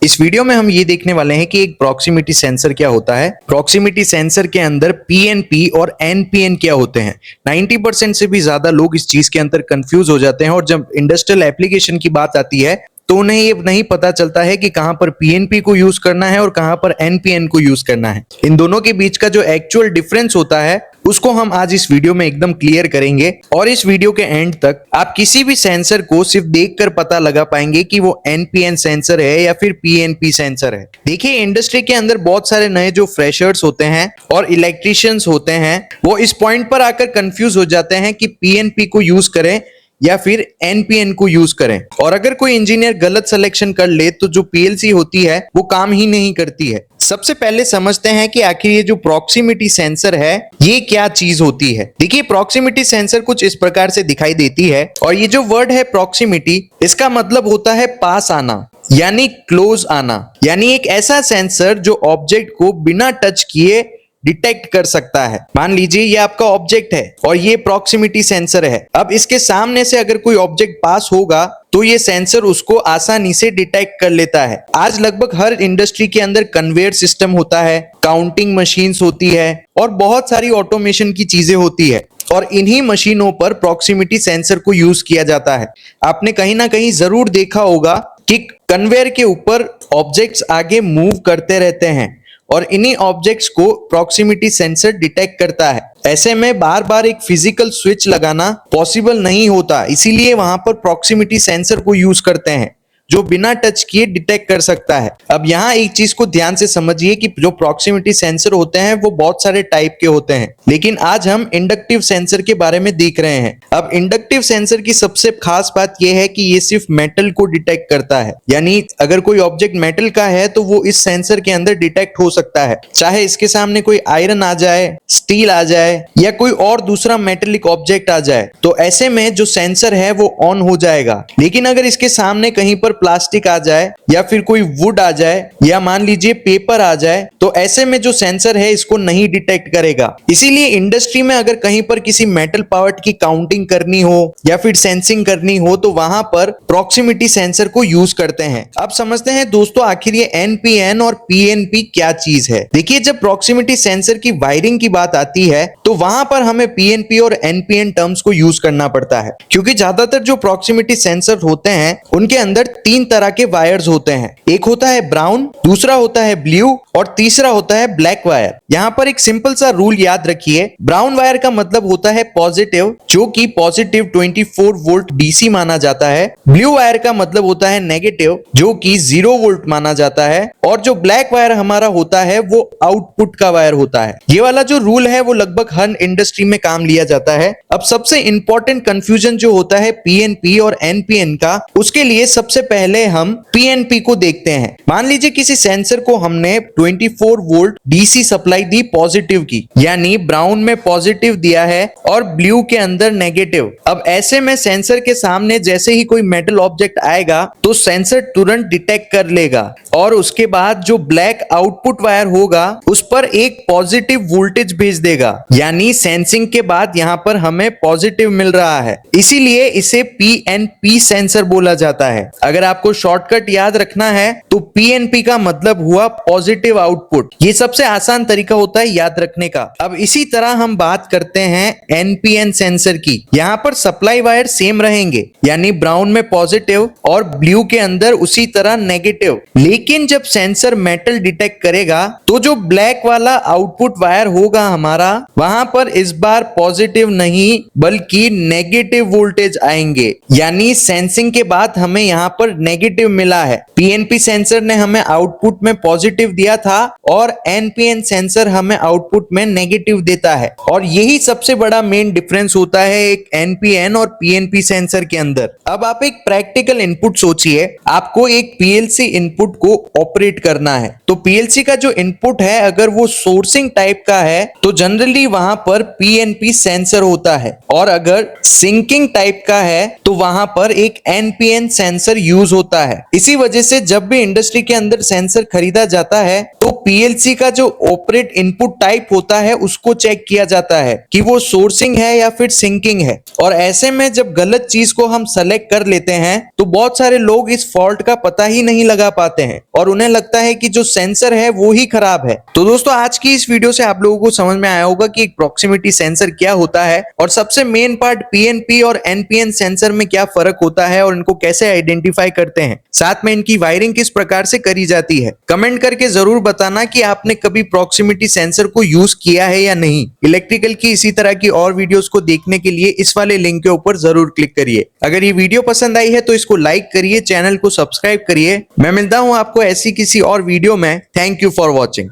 इस वीडियो में हम ये देखने वाले हैं कि एक प्रॉक्सिमिटी सेंसर क्या होता है, प्रॉक्सिमिटी सेंसर के अंदर पीएनपी और एनपीएन क्या होते हैं। 90% से भी ज्यादा लोग इस चीज के अंदर कंफ्यूज हो जाते हैं और जब इंडस्ट्रियल एप्लीकेशन की बात आती है तो उन्हें ये नहीं पता चलता है कि कहां पर पीएनपी को यूज करना है और कहां पर एनपीएन को यूज करना है। इन दोनों के बीच का जो एक्चुअल डिफरेंस होता है उसको हम आज इस वीडियो में एकदम क्लियर करेंगे और इस वीडियो के एंड तक आप किसी भी सेंसर को सिर्फ देखकर पता लगा पाएंगे कि वो एनपीएन सेंसर है या फिर पीएनपी सेंसर है। देखिए, इंडस्ट्री के अंदर बहुत सारे नए जो फ्रेशर्स होते हैं और इलेक्ट्रिशियंस होते हैं वो इस पॉइंट पर आकर कंफ्यूज हो जाते हैं कि पीएनपी को यूज करें या फिर एनपीएन को यूज करें। और अगर कोई इंजीनियर गलत सिलेक्शन कर ले तो जो पीएलसी होती है वो काम ही नहीं करती है। सबसे पहले समझते हैं कि आखिर ये जो प्रॉक्सिमिटी सेंसर है ये क्या चीज होती है। देखिए, प्रॉक्सिमिटी सेंसर कुछ इस प्रकार से दिखाई देती है और ये जो वर्ड है प्रॉक्सिमिटी, इसका मतलब होता है पास आना यानी क्लोज आना, यानी एक ऐसा सेंसर जो ऑब्जेक्ट को बिना टच किए डिटेक्ट कर सकता है। मान लीजिए ये आपका ऑब्जेक्ट है और ये प्रॉक्सिमिटी सेंसर है। अब इसके सामने से अगर कोई ऑब्जेक्ट पास होगा तो ये सेंसर उसको आसानी से डिटेक्ट कर लेता है। आज लगभग हर इंडस्ट्री के अंदर कन्वेयर सिस्टम होता है, काउंटिंग मशीन्स होती है और बहुत सारी ऑटोमेशन की चीजें होती है और इन्हीं मशीनों पर प्रॉक्सिमिटी सेंसर को यूज किया जाता है। आपने कहीं ना कहीं जरूर देखा होगा कि कन्वेयर के ऊपर ऑब्जेक्ट्स आगे मूव करते रहते हैं और इन्हीं ऑब्जेक्ट्स को प्रॉक्सिमिटी सेंसर डिटेक्ट करता है। ऐसे में बार बार एक फिजिकल स्विच लगाना पॉसिबल नहीं होता, इसीलिए वहां पर प्रॉक्सिमिटी सेंसर को यूज करते हैं जो बिना टच किए डिटेक्ट कर सकता है। अब यहाँ एक चीज को ध्यान से समझिए कि जो प्रॉक्सिमिटी सेंसर होते हैं वो बहुत सारे टाइप के होते हैं, लेकिन आज हम इंडक्टिव सेंसर के बारे में देख रहे हैं। अब इंडक्टिव सेंसर की सबसे खास बात यह है कि ये सिर्फ मेटल को डिटेक्ट करता है, यानी अगर कोई ऑब्जेक्ट मेटल का है तो वो इस सेंसर के अंदर डिटेक्ट हो सकता है, चाहे इसके सामने कोई आयरन आ जाए, स्टील आ जाए या कोई और दूसरा मेटेलिक ऑब्जेक्ट आ जाए तो ऐसे में जो सेंसर है वो ऑन हो जाएगा। लेकिन अगर इसके सामने कहीं पर प्लास्टिक आ जाए या फिर कोई वुड आ जाए या मान लीजिए पेपर आ जाए तो ऐसे में जो सेंसर है इसको नहीं डिटेक्ट करेगा। इसीलिए इंडस्ट्री में अगर कहीं पर किसी मेटल पार्ट की काउंटिंग करनी हो या फिर सेंसिंग करनी हो तो वहां पर प्रॉक्सिमिटी सेंसर को यूज करते हैं। अब समझते हैं दोस्तों आखिर ये एनपीएन और पीएनपी क्या चीज है। देखिए, जब प्रॉक्सिमिटी सेंसर की वायरिंग की बात आती है तो वहां पर हमें पीएनपी और एनपीएन टर्म्स को यूज करना पड़ता है, क्योंकि ज्यादातर जो प्रॉक्सिमिटी सेंसर होते हैं उनके अंदर तीन तरह के वायर्स होते हैं। एक होता है ब्राउन, दूसरा होता है ब्लू और तीसरा होता है ब्लैक वायर। यहाँ पर एक सिंपल सा रूल याद रखिए। ब्राउन वायर का मतलब होता है पॉजिटिव, जो कि पॉजिटिव 24 वोल्ट डीसी माना जाता है। ब्लू वायर का मतलब होता है नेगेटिव, जो कि 0 वोल्ट माना जाता है। और जो ब्लैक वायर हमारा होता है वो आउटपुट का वायर होता है। ये वाला जो रूल है वो लगभग हर इंडस्ट्री में काम लिया जाता है। अब सबसे इंपॉर्टेंट कंफ्यूजन जो होता है पीएनपी और एनपीएन का, उसके लिए सबसे पहले हम पीएनपी को देखते हैं। मान लीजिए किसी सेंसर को हमने 24 volt DC supply the positive की, यानी ब्राउन में पॉजिटिव दिया है और ब्लू के अंदर नेगेटिव। अब ऐसे में सेंसर के सामने जैसे ही कोई मेटल ऑब्जेक्ट आएगा तो सेंसर तुरंत डिटेक्ट कर लेगा और उसके बाद जो ब्लैक आउटपुट वायर होगा उस पर एक पॉजिटिव वोल्टेज भेज देगा, यानी सेंसिंग के बाद यहाँ पर हमें पॉजिटिव मिल रहा है। इसीलिए इसे पीएनपी सेंसर बोला जाता है। अगर आपको शॉर्टकट याद रखना है तो पीएनपी का मतलब हुआ पॉजिटिव आउटपुट। ये सबसे आसान तरीका होता है याद रखने का। अब इसी तरह हम बात करते हैं एनपीएन सेंसर की। यहाँ पर सप्लाई वायर सेम रहेंगे, यानी ब्राउन में पॉजिटिव और ब्लू के अंदर उसी तरह नेगेटिव। लेकिन जब सेंसर मेटल डिटेक्ट करेगा तो जो ब्लैक वाला आउटपुट वायर होगा हमारा, वहां पर इस बार पॉजिटिव नहीं बल्कि नेगेटिव वोल्टेज आएंगे, यानी सेंसिंग के बाद हमें यहाँ पर नेगेटिव मिला है। पीएनपी सेंसर ने हमें आउटपुट में पॉजिटिव दिया था और एनपीएन सेंसर हमें आउटपुट में नेगेटिव देता है। और यही सबसे बड़ा मेन डिफरेंस होता है एक एनपीएन और पीएनपी सेंसर के अंदर। अब आप एक प्रैक्टिकल इनपुट सोचिए, आपको एक पीएलसी इनपुट को ऑपरेट करना है। तो पीएलसी का जो इनपुट है अगर वो सोर्सिंग टाइप का है तो जनरली वहां पर पीएनपी सेंसर होता है, और अगर सिंकिंग टाइप का है तो वहां पर एक एनपीएन सेंसर यूज यूज होता है। इसी वजह से जब भी इंडस्ट्री के अंदर सेंसर खरीदा जाता है तो पीएलसी का जो ऑपरेट इनपुट टाइप होता है उसको चेक किया जाता है कि वो सोर्सिंग है या फिर सिंकिंग है। और ऐसे में जब गलत चीज को हम सेलेक्ट कर लेते हैं तो बहुत सारे लोग इस फॉल्ट का पता ही नहीं लगा पाते हैं और उन्हें लगता है कि जो सेंसर है वो ही खराब है। तो दोस्तों आज की इस वीडियो से आप लोगों को समझ में आया होगा कि एक प्रॉक्सिमिटी सेंसर क्या होता है और सबसे मेन पार्ट पीएनपी और एनपीएन सेंसर में क्या फर्क होता है और इनको कैसे आइडेंटिफाई करते हैं, साथ में इनकी वायरिंग किस प्रकार से करी जाती है। कमेंट करके जरूर बताना कि आपने कभी प्रॉक्सिमिटी सेंसर को यूज किया है या नहीं। इलेक्ट्रिकल की इसी तरह की और वीडियोस को देखने के लिए इस वाले लिंक के ऊपर जरूर क्लिक करिए। अगर ये वीडियो पसंद आई है तो इसको लाइक करिए, चैनल को सब्सक्राइब करिए। मैं मिलता हूं आपको ऐसी किसी और वीडियो में। Thank you for watching.